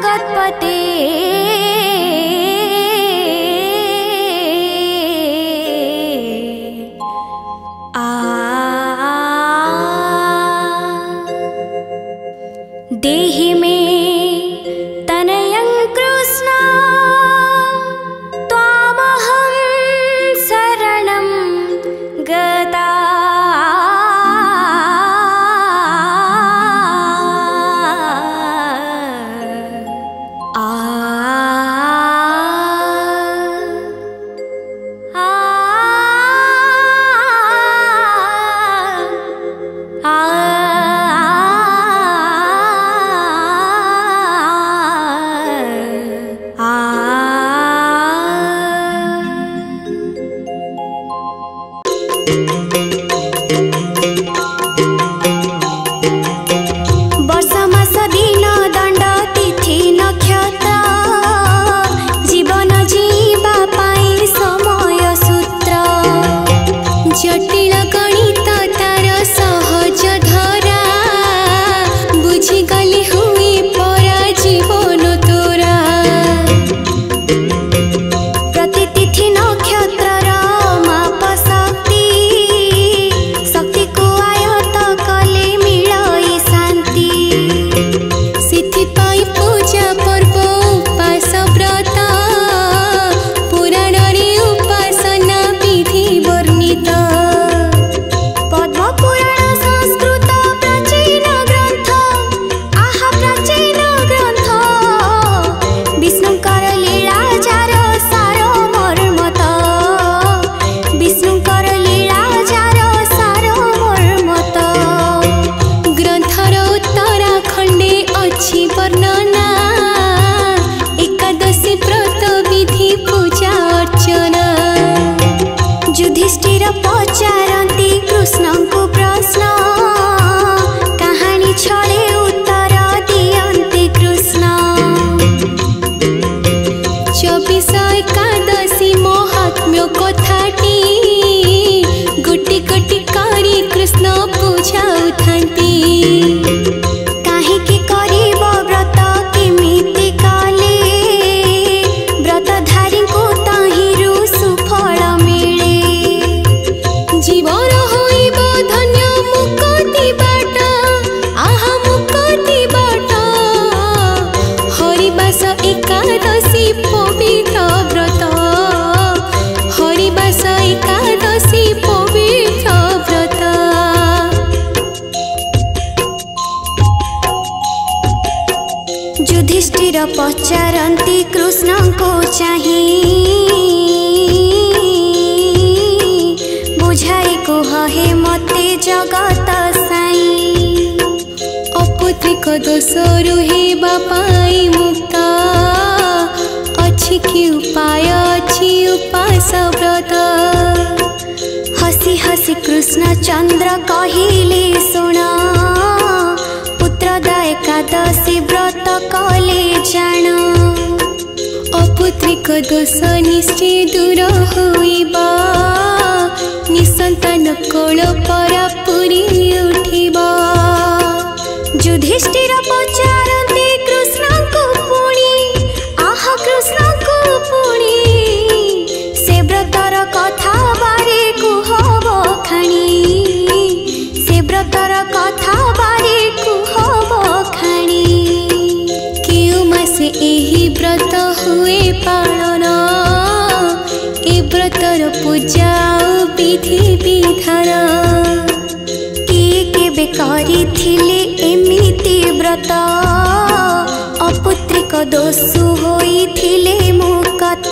जगतपते देहि मे तनयं कृष्ण त्वामहं शरणं गता युधिष्ठिर पचारती कृष्ण को चाहिए बुझाई कुह हे मते जगत साई अपुत्रिक दोषरु हे बापाई मुक्त अच्छी कि उपाय अच्छी उपास व्रत हसी हसी कृष्ण चंद्र कहिले सुन पुत्रदा एकादशी व्रत कले जान अपुत्रिक दोष निश्चय दूर होइबा निसंतान कोल परा पुरी उठिबा युधिष्ठिर पचारती कृष्ण को पुणी आह कृष्ण को पुणी से व्रतर कथा बारे कुह बखाणी से व्रतर कथा बारे कुह बखाणी केउ मासे एही व्रत हुए पालन ए व्रतर पूजा विधि विधान किए केबे करिथिले एमिति व्रत अपुत्रिक दोषु होइथिले मुकत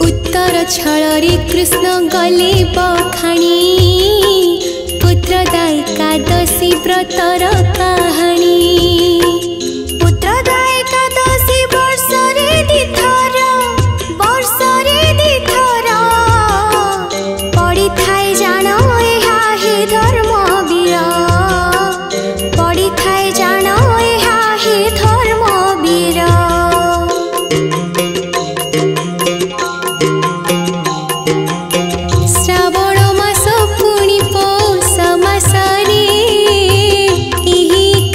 उत्तर छଳରେ कृष्ण गले बखाणी पुत्रदा एकादशी व्रतर कहानी पुत्रदा एकादशी वर्षरे दिथर पड़ी थाए जान एहा हे धर्मवीर पड़ी थाए जान एहा हे धर्मवीर श्रावण मास पुणी पौष मासरे एही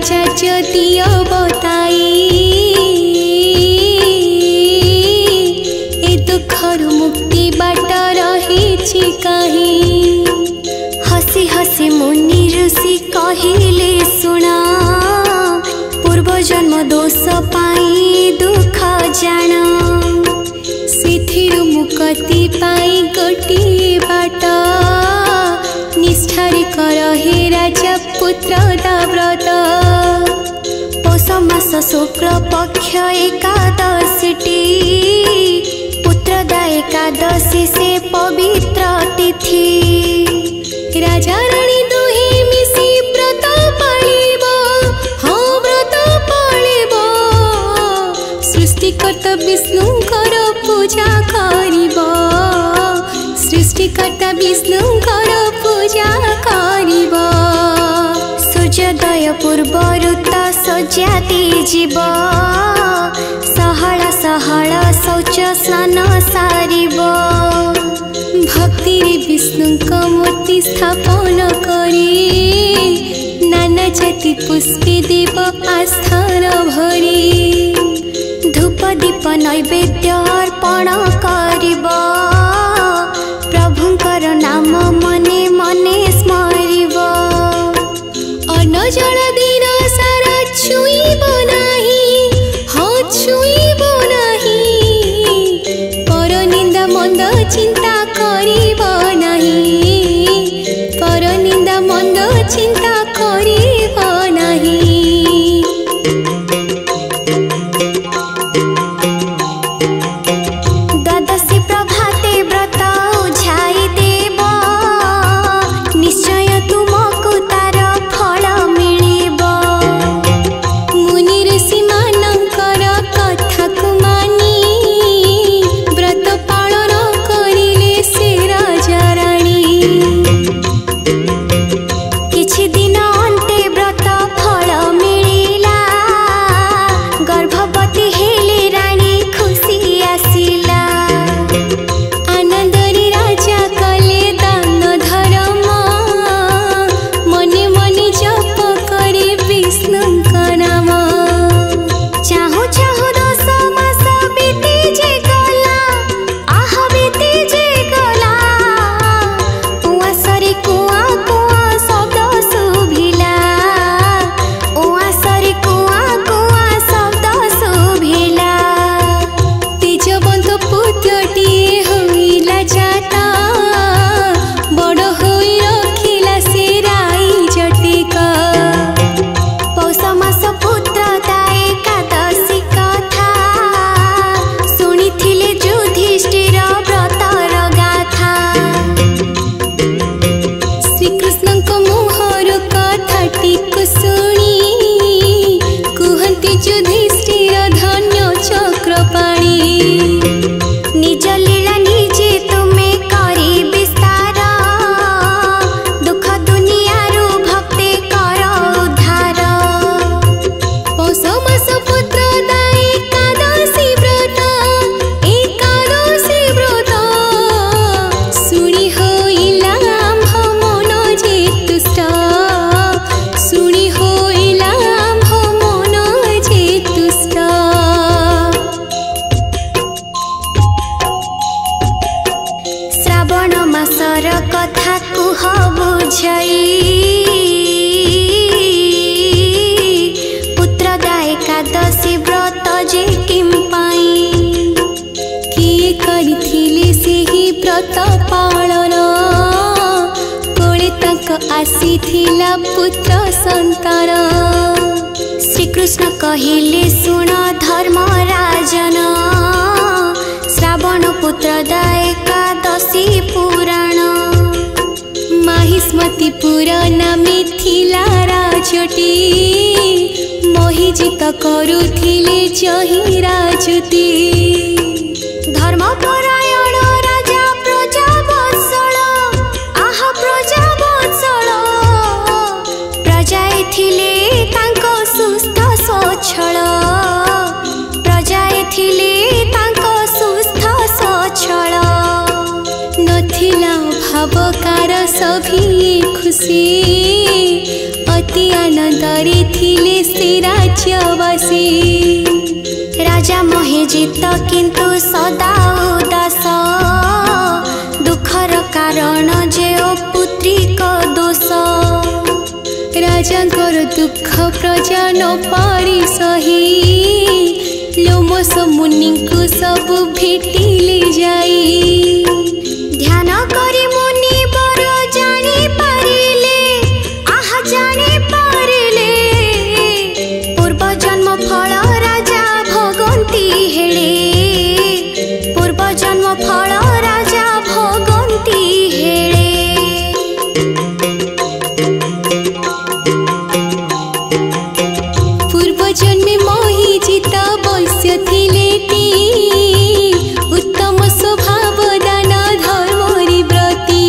राजा जदियो बताई ए दुखर मुक्ति बाट रही कहीं। हसी हसी मुनि ऋषि कहिले सुना पूर्व जन्म दोष पाई दुख जान सिथिरु मुक्ति पाई गोटी बाट निष्ठारी कर हे राजा पुत्र व्रत। पौष मास शुक्ल पक्ष एकादशीटी पुत्रदा एकादशी से पवित्र तिथि। राजा रानी दुहे मिसी व्रत पालिब हाँ व्रत पालिब सृष्टिकर्ता विष्णुकर पूजा करिब सृष्टिकर्ता विष्णुकर पूजा करिब। सूर्योदय पूर्व ऋत सज्जाति जीव सहल सहल शौच स्नान सारिब भक्ति विष्णु मूर्ति स्थापन करी नाना जाति पुष्पे देव आस्थान भरी धूप दीप नैवेद्य अर्पण करिब प्रभुंकर नाम मने मने स्मरिब। अन्न जल दिन सारा छुईब नाही हाँ छुईब नाही पर निंदा मंद चिंता करिब नाही पर निंदा मंद चिंता करिब नाही। द्वादशी प्रभाते व्रत उझाई देव निश्चय तुमको तार फल मिलिब। मुनि ऋषि मानकर कथा को मानी व्रत पालन करिले से राजा रानी किछि दिन अंते व्रत फल मिलिला गर्भवती हेले रानी खुशी आसिला आनंदरी राजा कले दान धर्म मने मने जप करे विष्णुका नाम। चाहु चाहु 10 मास बीती जे गला आह बीती जे गला उआ सरी कुआ कुआ शब्द शुभिला उआ सरी कुआ कुआ शब्द शुभिला तेजवंत पुत्रटीए होइला जाता बड़ होई रखिला से राई जटिका। पौष मास पुत्रदा एकादशी कथा शुणिथिले युधिष्ठिर व्रतर गाथा श्रीकृष्णଙ୍କ मुहर कथाटिକୁ शुणी कुहन्ति युधिष्ठिर धन्य चक्रपाणी निज लीला निजे तुमे करी विस्तार दुख दुनियारू भक्ति कर उद्धार। पौष मास पुत्रदा एकादशी व्रत शुणी होइला आम्भ मन जे तुष्ट शुणी होइला आम्भ मन जे तुष्ट। श्रावण मासर कथा कुह बुझई पुत्रदा एकादशी व्रत जे किम पाई किए करिथिले सेही व्रत पालन कोले तक आसीथिला पुत्र संतान। श्रीकृष्ण कहिले सुन धर्म राजन श्रावण पुत्रदा एकादशी पुराण माहिष्मती पुराण मिथिला राजटी मोहिजित करुथिले जहि राजुती। धर्मपरायण राजा प्रजा वत्सल आह प्रजा वत्सल प्रजा थिले तांको सुस्थ स्वच्छल प्रजा थिले तांको सुस्थ स्वच्छल नथिला भावकार सभी खुशी अति आनंदरे थिले से राज्यवासी। राजा महेजित किंतु सदा उदास, दुखर कारण जे पुत्रिक दोष। राजांकर दुख प्रजा न पारी सही, लोमस मुनि को सब भेटिले जाई। ध्यान करी मुनि बर जानी पारिले, आहा जानी पारिले, पूर्व जन्म फल राजा भोगंती हेले, पूर्व जन्म फल राजा भोगंती हेले। पूर्व जन्मे महीजित वैश्य थिले ती, उत्तम स्वभाव दान धर्मरी व्रती।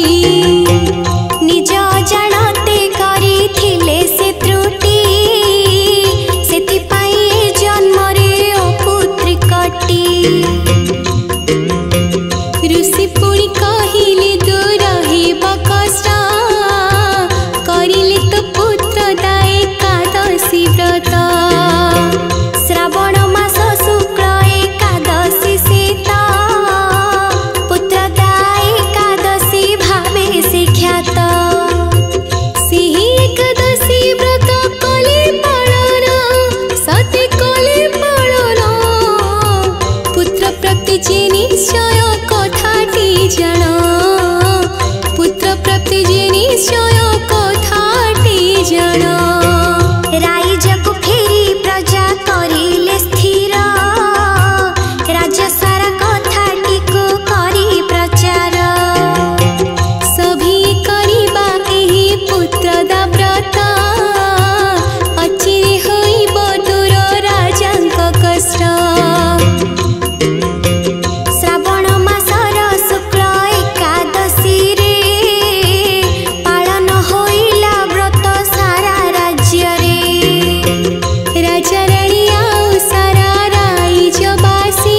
निज जानते करिथिले से त्रुटि, सेथिपाई ए जन्मरे अपुत्रिकटी। ऋषि पुणी कहिले दूर हेबा कष्ट, करिले तो पुत्र दाय एकादशी व्रत। श्रावण मास शुक्ल एकादशी सीता, पुत्र दाय एकादशी भावे शिख्यात। सेही एकादशी व्रत कले पालन, सते कले पालन, पुत्र प्राप्ति जे निश्चय कथाटी जान, पुत्र प्राप्ति जे निश्चय कथाटी जान। राइजको फेरी प्रजा करिले स्थिर, राज्य सारा कथाटीको करी प्रचार। सभी करिबा एही पुत्र दा व्रत, अचिरे होइब दूर राजांक कष्ट। श्रावण मासर शुक्ल एकादशी रे, पालन होइला व्रत सारा राज्य रे। राजा रानी आउ सारा राइजवासी,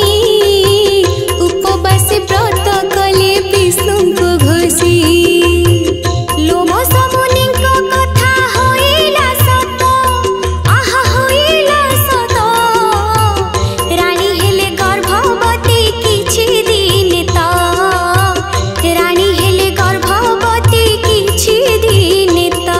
उपवास व्रत कले विष्णु को घोषी। लोमस मुनिଙ୍କ कथा होइला सत, आहा होइला सत, रानी हेले गर्भवती किछि दिन त, रानी हेले गर्भवती किछि दिन त।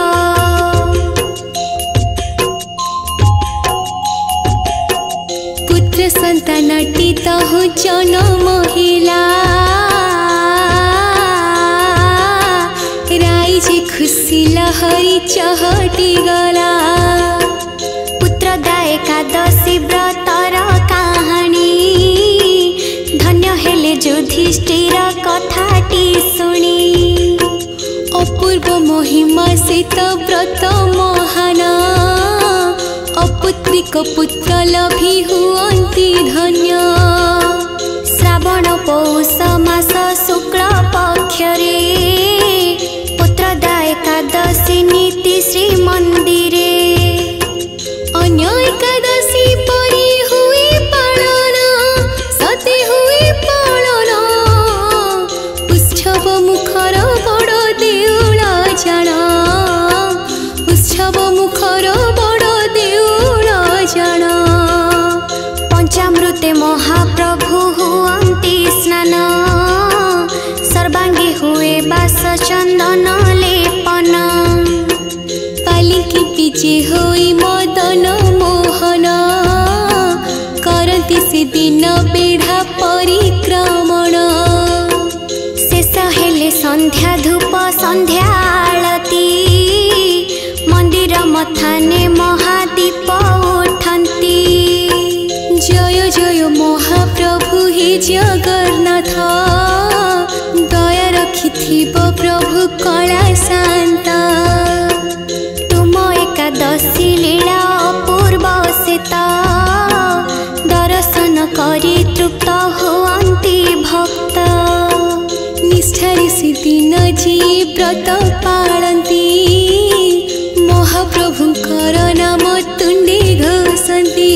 पुत्र संतानटी तहु जन्म हेला, राइजे खुशी लहरी चहटी गला। पुत्र दा एकादशी व्रतर कहानी, धन्य हेले युधिष्ठिर कथाटी शुणी। अपूर्व महिमा सित व्रत महान, अपुत्रिक पुत्र लभी हुअन्ति धन्य। श्रावण पौष मास शुक्ल पक्ष रे, पुत्र दा एकादशी नीति श्री मंदिरे। अन्य एकादशी परि हुए पालन, सते हुए पालन, उत्सव मुखर बड़ देउळ जान, उत्सव मुखर बड़ देउळ जान। पंचामृते महाप्रभु हुअन्ति स्नान, सर्वांगे हुए बास चंदन लेपन। पालिकी पिजे होई मदन मोहन, करती से दिन बेढ़ा परिक्रमण। शेष हेले संध्या धूप संध्या आळती, मंदिर मथाने महादीप उठन्ति। जय जय महाप्रभु हे जगन्नाथ, दया रखिथिब प्रभु कला शांत। तुम एकादशी लीला अपूर्व सीता, दर्शन करी तृप्त हुअन्ति भक्त। निष्ठारे से दिन जी व्रत पाळन्ति, महाप्रभुंकर नाम तुंडे घोषन्ति।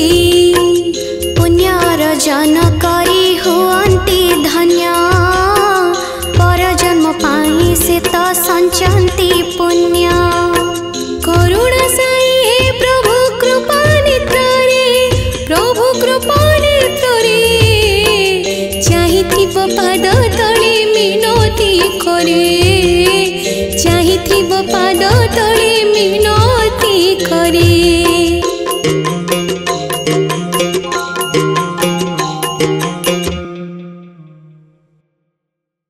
पुण्य अर्जन करी हुअन्ति धन्य, पर जन्म पाई से तो संचन्ति पुण्य। करुणा साई पड़े चाहिथिबो पाद तले मीन